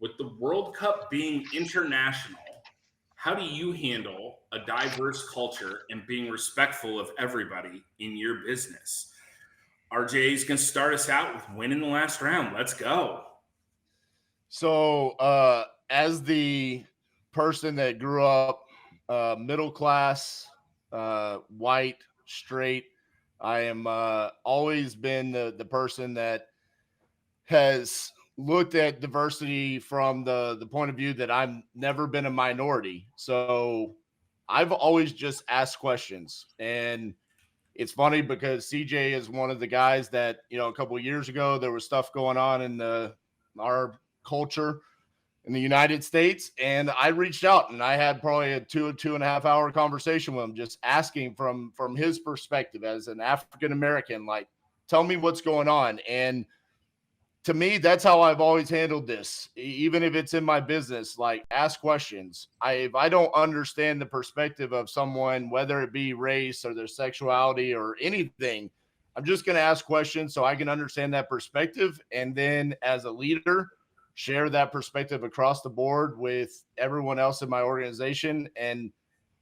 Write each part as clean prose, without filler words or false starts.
with the World Cup being international, how do you handle a diverse culture and being respectful of everybody in your business? RJ is going to start us out with winning the last round. Let's go. So, as the person that grew up middle class, white, straight, I am always been the person that has looked at diversity from the point of view that I've never been a minority. So I've always just asked questions. And it's funny because CJ is one of the guys that, a couple of years ago, there was stuff going on in our culture in the United States. And I reached out and I had probably a 2.5 hour conversation with him, just asking from his perspective as an African-American, like, tell me what's going on. And to me, that's how I've always handled this. Even if it's in my business, like, ask questions. If I don't understand the perspective of someone, whether it be race or their sexuality or anything, I'm just going to ask questions so I can understand that perspective. And then as a leader, share that perspective across the board with everyone else in my organization. And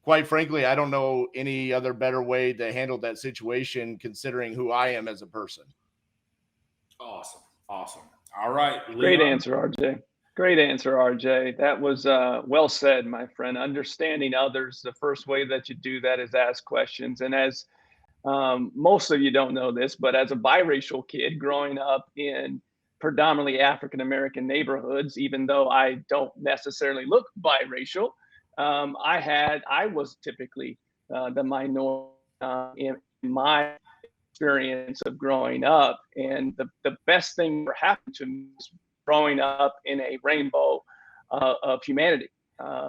quite frankly, I don't know any other better way to handle that situation considering who I am as a person. Awesome. All right. Leon. Great answer, RJ. Great answer, RJ. That was well said, my friend. Understanding others, the first way that you do that is ask questions. And as most of you don't know this, but as a biracial kid growing up in predominantly African-American neighborhoods, even though I don't necessarily look biracial, I was typically the minority in my experience of growing up. And the best thing that happened to me was growing up in a rainbow of humanity.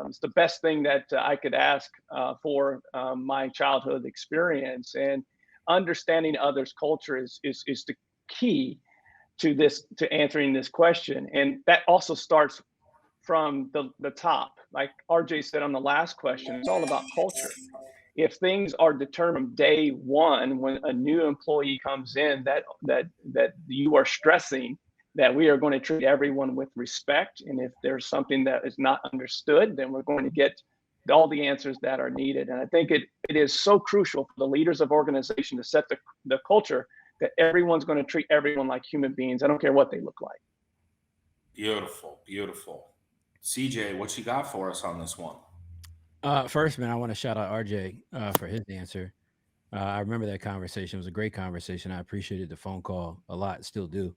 It's the best thing that I could ask for my childhood experience. And understanding others' culture is the key to answering this question. And that also starts from the top. Like RJ said on the last question, it's all about culture. If things are determined day one when a new employee comes in that you are stressing that we are going to treat everyone with respect, and if there's something that is not understood, then we're going to get all the answers that are needed. And I think it is so crucial for the leaders of organization to set the culture that everyone's going to treat everyone like human beings. I don't care what they look like. Beautiful. CJ, what you got for us on this one? First, man, I want to shout out RJ for his answer. I remember that conversation. It was a great conversation. I appreciated the phone call a lot, still do.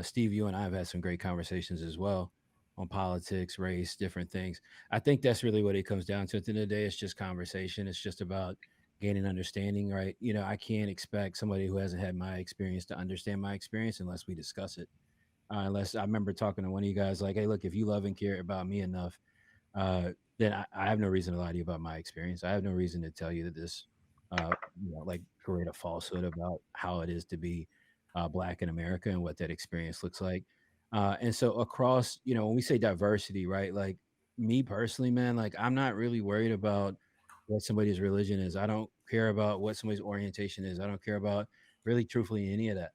Steve, you and I have had some great conversations as well on politics, race, different things. I think that's really what it comes down to. At the end of the day, it's just conversation. It's just about gaining understanding, right? I can't expect somebody who hasn't had my experience to understand my experience unless we discuss it. Unless I remember talking to one of you guys like, hey, look, if you love and care about me enough, then I have no reason to lie to you about my experience. I have no reason to tell you that this, like create a falsehood about how it is to be Black in America and what that experience looks like. And so across, when we say diversity, right? Like me personally, man, like I'm not really worried about what somebody's religion is. I don't care about what somebody's orientation is. I don't care about really truthfully any of that.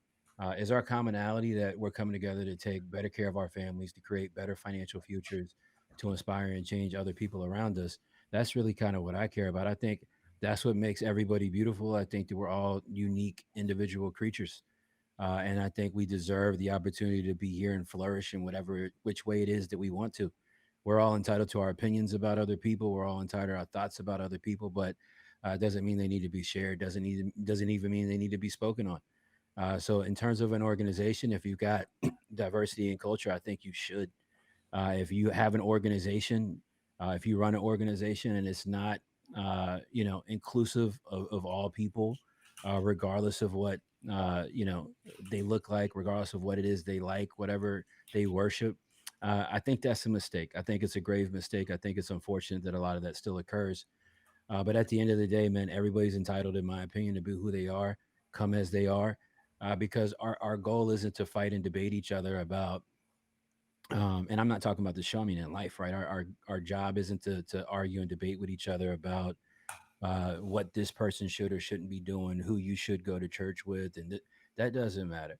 Is our commonality that we're coming together to take better care of our families, to create better financial futures, to inspire and change other people around us. That's really kind of what I care about. I think that's what makes everybody beautiful. I think that we're all unique individual creatures. And I think we deserve the opportunity to be here and flourish in which way it is that we want to. We're all entitled to our opinions about other people. We're all entitled to our thoughts about other people, but it doesn't mean they need to be shared. Doesn't even mean they need to be spoken on. So in terms of an organization, if you've got diversity in culture, I think you should. If you have an organization, if you run an organization and it's not, inclusive of all people, regardless of what, they look like, regardless of what it is they like, whatever they worship, I think that's a mistake. I think it's a grave mistake. I think it's unfortunate that a lot of that still occurs. But at the end of the day, man, everybody's entitled, in my opinion, to be who they are, come as they are, because our goal isn't to fight and debate each other about, and I'm not talking about the show me in life, right? Our job isn't to argue and debate with each other about what this person should or shouldn't be doing, who you should go to church with, and that doesn't matter.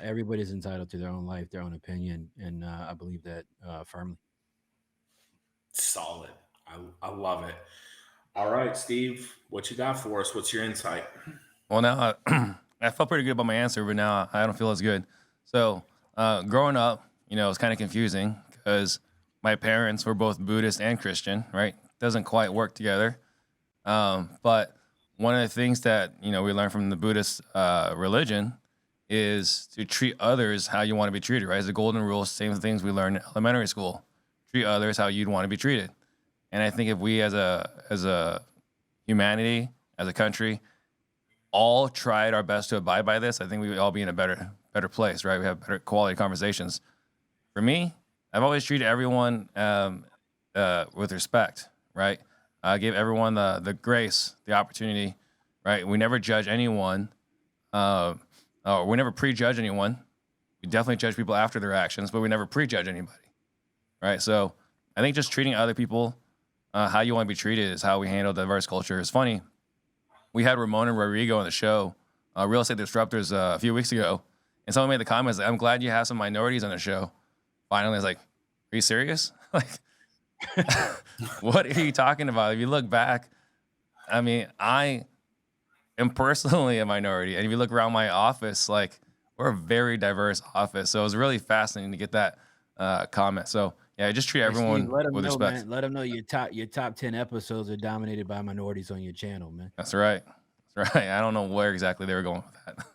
Everybody's entitled to their own life, their own opinion, and I believe that firmly. Solid. I love it. All right, Steve, what you got for us? What's your insight? Well, now I felt pretty good about my answer, but now I don't feel as good. So, growing up, you know, it's kind of confusing because my parents were both Buddhist and Christian, right? Doesn't quite work together. But one of the things that, you know, we learn from the Buddhist religion is to treat others how you want to be treated, right? It's the golden rule, same things we learn in elementary school. Treat others how you'd want to be treated. And I think if we as a humanity, as a country, all tried our best to abide by this, I think we would all be in a better place, right? We have better quality conversations. For me, I've always treated everyone with respect, right? I give everyone the grace, the opportunity, right? We never judge anyone. We never prejudge anyone. We definitely judge people after their actions, but we never prejudge anybody, right? So I think just treating other people how you want to be treated is how we handle diverse culture. It's funny. We had Ramon and Rodrigo on the show, Real Estate Disruptors, a few weeks ago, and someone made the comments, I'm glad you have some minorities on the show. Finally, I was like, are you serious? Like, what are you talking about? If you look back, I mean, I am personally a minority. And if you look around my office, like, we're a very diverse office. So it was really fascinating to get that comment. So yeah, just treat everyone Steve, with respect. Man. Let them know your top 10 episodes are dominated by minorities on your channel, man. That's right. That's right. I don't know where exactly they were going with that.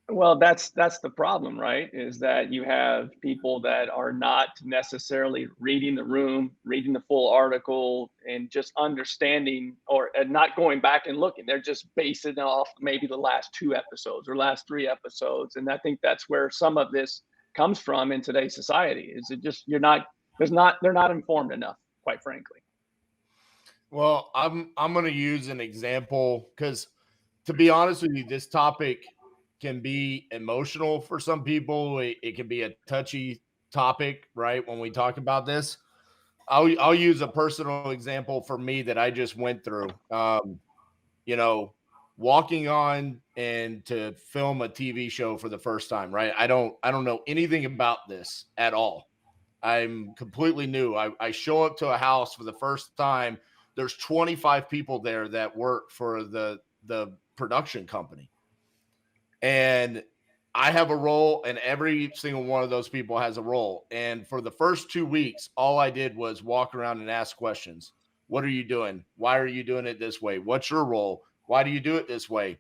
Well, that's the problem, right? Is that you have people that are not necessarily reading the room, reading the full article, and just understanding or not going back and looking. They're just basing off maybe the last 2 episodes or last 3 episodes. And I think that's where some of this comes from in today's society. Is it just they're not informed enough, quite frankly. Well, I'm going to use an example because, to be honest with you, this topic can be emotional for some people. It can be a touchy topic, right? When we talk about this, I'll use a personal example for me that I just went through. You know, walking on and to film a TV show for the first time, right? I don't know anything about this at all. I'm completely new. I show up to a house for the first time. There's 25 people there that work for the production company. And I have a role, and every single one of those people has a role. And for the first 2 weeks, all I did was walk around and ask questions. What are you doing? Why are you doing it this way? What's your role? Why do you do it this way?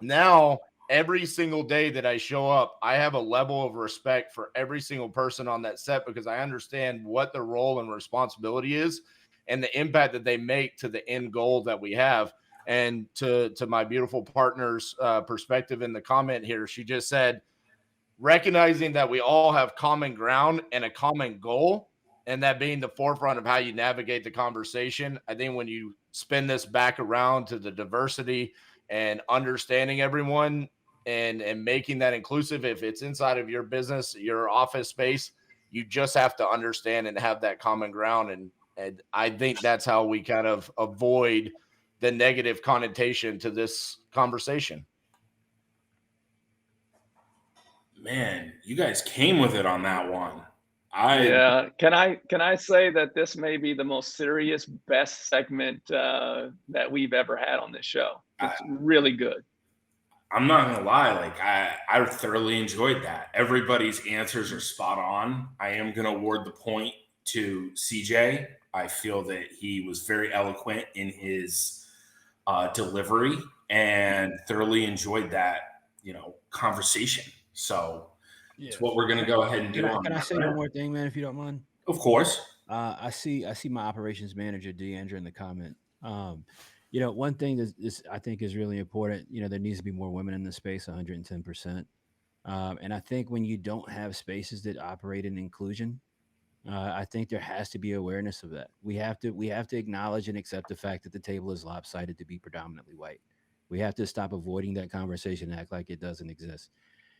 Now, every single day that I show up, I have a level of respect for every single person on that set because I understand what their role and responsibility is and the impact that they make to the end goal that we have. And to my beautiful partner's perspective in the comment here, she just said, recognizing that we all have common ground and a common goal, and that being the forefront of how you navigate the conversation. I think when you spin this back around to the diversity and understanding everyone and making that inclusive, if it's inside of your business, your office space, you just have to understand and have that common ground. And I think that's how we kind of avoid the negative connotation to this conversation. Man, you guys came with it on that one. Yeah. Can I say that this may be the most serious, best segment that we've ever had on this show? It's really good. I'm not gonna lie, like I thoroughly enjoyed that. Everybody's answers are spot on. I am gonna award the point to CJ. I feel that he was very eloquent in his delivery and thoroughly enjoyed that, conversation. So it's what we're gonna go ahead and do. Can I say one more thing, man, if you don't mind? Of course. I see my operations manager, Deandra, in the comment. One thing that I think is really important, there needs to be more women in the space, 110%. And I think when you don't have spaces that operate in inclusion, I think there has to be awareness of that. We have to acknowledge and accept the fact that the table is lopsided to be predominantly white. We have to stop avoiding that conversation and act like it doesn't exist.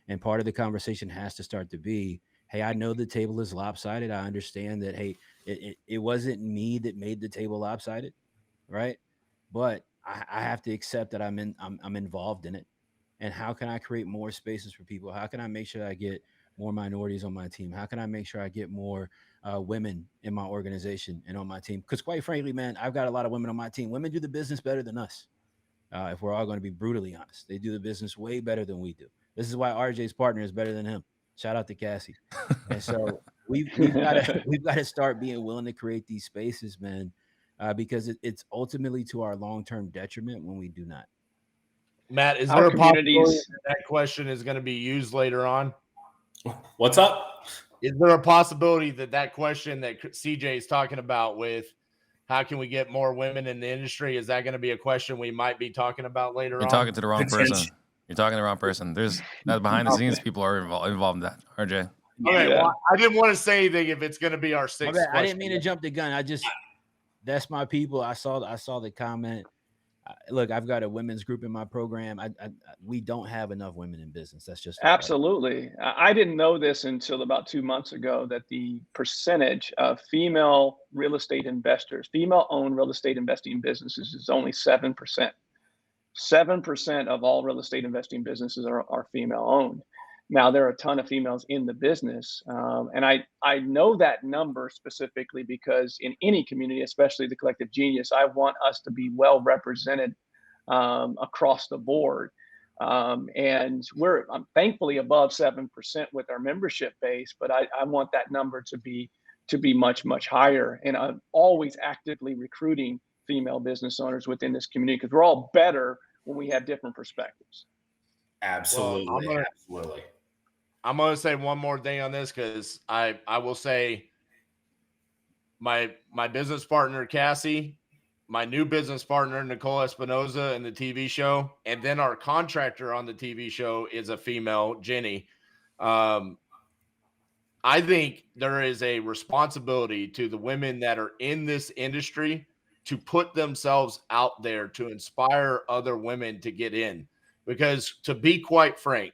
And part of the conversation has to start to be, hey, I know the table is lopsided. I understand that, hey, it wasn't me that made the table lopsided, right? But I have to accept that I'm involved in it. And how can I create more spaces for people? How can I make sure I get more minorities on my team? How can I make sure I get more women in my organization and on my team? Because quite frankly, man, I've got a lot of women on my team. Women do the business better than us. If we're all going to be brutally honest, they do the business way better than we do. This is why RJ's partner is better than him. Shout out to Cassie. And so we've got to start being willing to create these spaces, man, because it's ultimately to our long-term detriment when we do not. Matt, is Our there a possibility communities- that question is going to be used later on? What's up? Is there a possibility that question that CJ is talking about with how can we get more women in the industry, is that going to be a question we might be talking about later You're on? talking to the wrong person. You're talking to the wrong person. There's behind the scenes people are involved in that. RJ. Okay, Yeah. well, I didn't want to say anything if it's going to be our My sixth bad. question. I didn't mean to jump the gun. That's my people. I saw the comment. Look, I've got a women's group in my program. We don't have enough women in business. That's just a fact. Absolutely. I didn't know this until about 2 months ago that the percentage of female real estate investors, female-owned real estate investing businesses is only 7%. 7% of all real estate investing businesses are female-owned. Now, there are a ton of females in the business. And I know that number specifically because in any community, especially the Collective Genius, I want us to be well represented across the board. And we're thankfully above 7% with our membership base, but I want that number to be much, much higher. And I'm always actively recruiting female business owners within this community because we're all better when we have different perspectives. Absolutely. Well, Absolutely. I'm going to say one more thing on this because I will say my business partner, Cassie, my new business partner, Nicole Espinoza, in the TV show, and then our contractor on the TV show is a female, Jenny. I think there is a responsibility to the women that are in this industry to put themselves out there to inspire other women to get in. Because to be quite frank,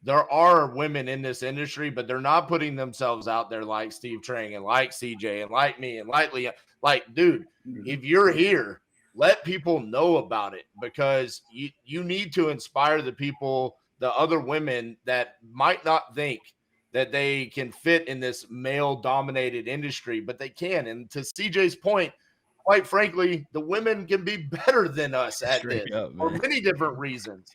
there are women in this industry, but they're not putting themselves out there like Steve Trang and like CJ and like me and like Leah. Like, dude, if you're here, let people know about it because you need to inspire the people, the other women that might not think that they can fit in this male-dominated industry, but they can. And to CJ's point, quite frankly, the women can be better than us at Straight this up, for man. many different reasons.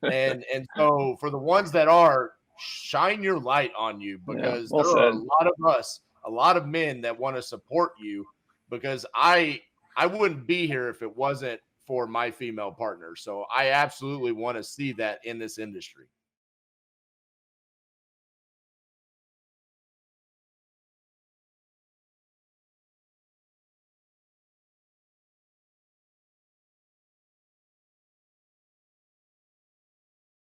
And so for the ones that are, shine your light on you because well there are said. a lot of us, a lot of men that want to support you because I wouldn't be here if it wasn't for my female partner. So I absolutely want to see that in this industry.